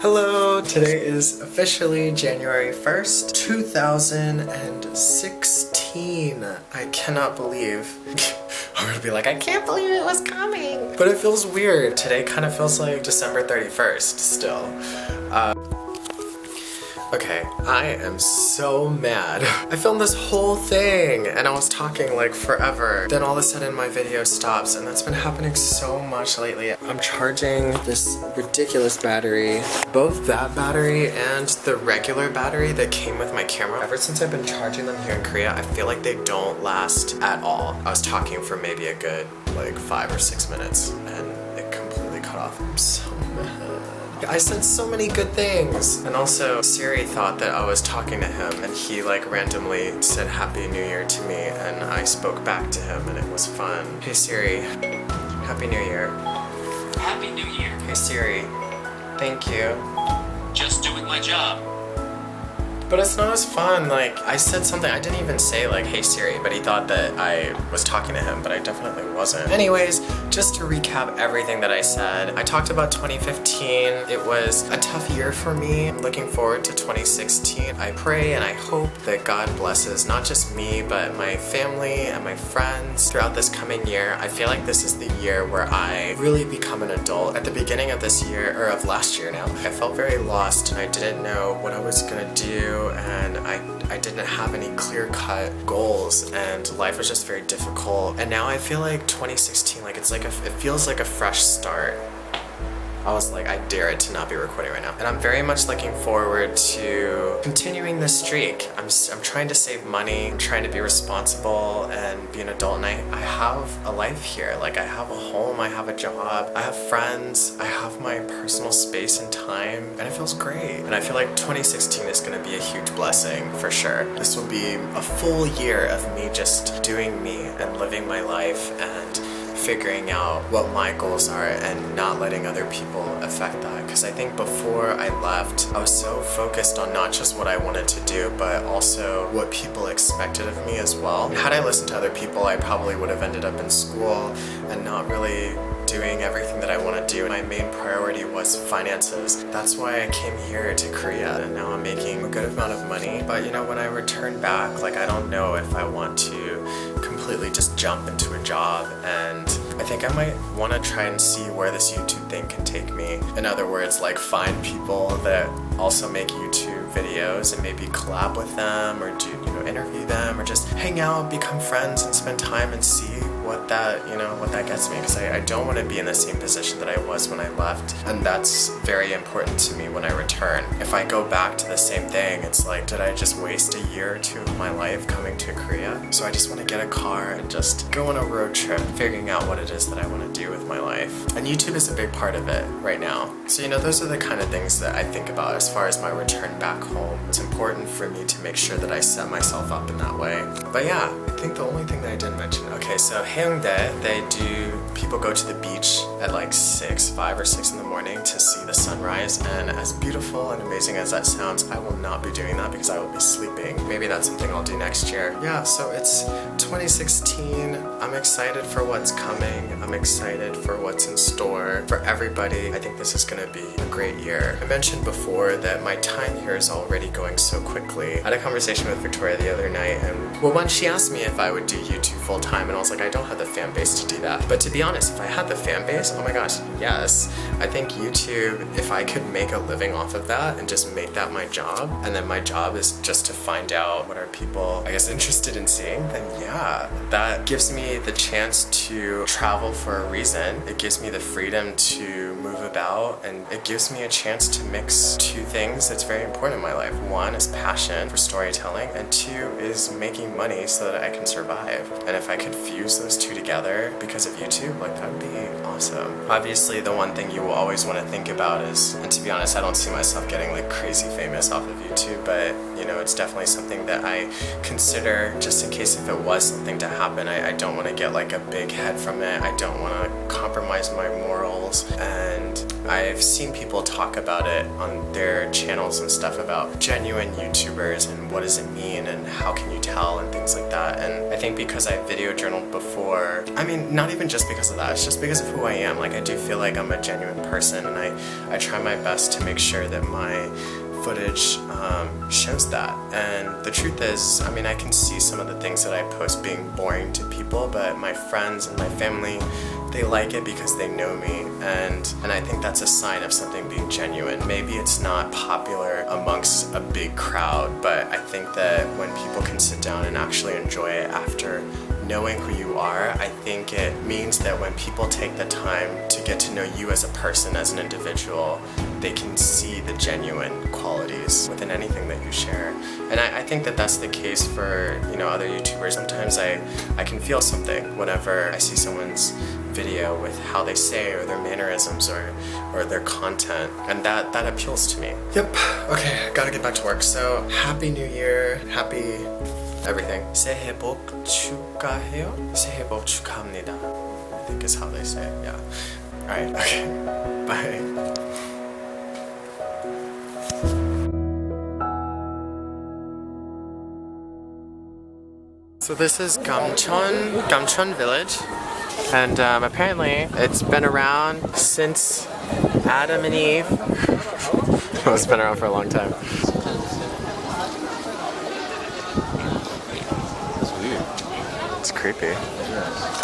Hello! Today is officially January 1st, 2016. I cannot believe. I'm gonna be like, I can't believe it was coming! But it feels weird. Today kind of feels like December 31st still. Okay, I am so mad. I filmed this whole thing and I was talking like forever. Then all of a sudden my video stops, and that's been happening so much lately. I'm charging this ridiculous battery, both that battery and the regular battery that came with my camera. Ever since I've been charging them here in Korea, I feel like they don't last at all. I was talking for maybe a good like 5 or 6 minutes and it completely cut off. I'm so mad. I said so many good things. And also, Siri thought that I was talking to him and he like randomly said Happy New Year to me and I spoke back to him and it was fun. Hey Siri, Happy New Year. Happy New Year. Hey Siri, thank you. Just doing my job. But it's not as fun. Like, I said something, I didn't even say like, hey Siri, but he thought that I was talking to him, but I definitely wasn't. Anyways, just to recap everything that I said, I talked about 2015. It was a tough year for me. I'm looking forward to 2016. I pray and I hope that God blesses not just me, but my family and my friends throughout this coming year. I feel like this is the year where I really become an adult. At the beginning of this year, or of last year now, I felt very lost and I didn't know what I was gonna do. And I didn't have any clear-cut goals and life was just very difficult. And now I feel like 2016, like it feels like a fresh start. I was like, I dare it to not be recording right now. And I'm very much looking forward to continuing this streak. I'm trying to save money, I'm trying to be responsible and be an adult, and I have a life here. Like I have a home, I have a job, I have friends, I have my personal space and time, and it feels great. And I feel like 2016 is gonna be a huge blessing for sure. This will be a full year of me just doing me and living my life and figuring out what my goals are and not letting other people affect that. Because I think before I left, I was so focused on not just what I wanted to do, but also what people expected of me as well. Had I listened to other people, I probably would have ended up in school and not really doing everything that I want to do. My main priority was finances. That's why I came here to Korea, and now I'm making a good amount of money. But you know, when I return back, like I don't know if I want to completely just jump into a job, and I think I might want to try and see where this YouTube thing can take me. In other words, like find people that also make YouTube videos and maybe collab with them or do, you know, interview them or just hang out, become friends and spend time and see what that, you know, what that gets me, because I don't want to be in the same position that I was when I left, and that's very important to me when I return. If I go back to the same thing, it's like, did I just waste a year or two of my life coming to Korea? So I just want to get a car and just go on a road trip, figuring out what it is that I want to do with my life. And YouTube is a big part of it right now. So you know, those are the kind of things that I think about as far as my return back home. It's important for me to make sure that I set myself up in that way. But yeah, I think the only thing that I didn't mention, okay, so Haeungdae, people go to the beach at like 5 or 6 in the morning to see the sunrise, and as beautiful and amazing as that sounds, I will not be doing that because I will be sleeping. Maybe that's something I'll do next year. Yeah, so it's 2016. I'm excited for what's coming. I'm excited for what's in store for everybody. I think this is gonna be a great year. I mentioned before that my time here is already going so quickly. I had a conversation with Victoria the other night, and well, once she asked me if I would do YouTube full time, and I was like, I don't have the fan base to do that. But to be honest, if I had the fan base, oh my gosh, yes. I think YouTube, if I could make a living off of that and just make that my job, and then my job is just to find out what are people, I guess, interested in seeing, then yeah, that gives me the chance to travel for a reason. It gives me the freedom to move about, and it gives me a chance to mix two things that's very important in my life. One is passion for storytelling, and two is making money so that I can survive. And if I could fuse those two together because of YouTube, like that would be awesome. Obviously, the one thing you will always want to think about is, and to be honest, I don't see myself getting like crazy famous off of YouTube, but you know, it's definitely something that I consider just in case if it was something to happen. I don't want to get like a big head from it. I don't want to compromise my morals, and I've seen people talk about it on their channels and stuff about genuine YouTubers and and what does it mean and how can you tell and things like that. And I think because I video journaled before, I mean, not even just because of that, it's just because of who I am. Like, I do feel like I'm a genuine person, and I try my best to make sure that my footage shows that. And the truth is, I mean, I can see some of the things that I post being boring to people, but my friends and my family, they like it because they know me, and I think that's a sign of something being genuine. Maybe it's not popular amongst a big crowd, but I think that when people can sit down and actually enjoy it after knowing who you are, I think it means that when people take the time to get to know you as a person, as an individual, they can see the genuine qualities within anything that you share. And I think that that's the case for, you know, other YouTubers. Sometimes I can feel something whenever I see someone's video with how they say or their mannerisms or their content, and that appeals to me. Yep, okay, gotta get back to work. So happy new year, happy everything. 새해 복 축하해요? 새해 복 축하합니다, I think is how they say it, yeah. Alright, okay, bye. So this is Gamcheon village, and apparently it's been around since Adam and Eve. Well, it's been around for a long time. That's weird. It's creepy. Yeah.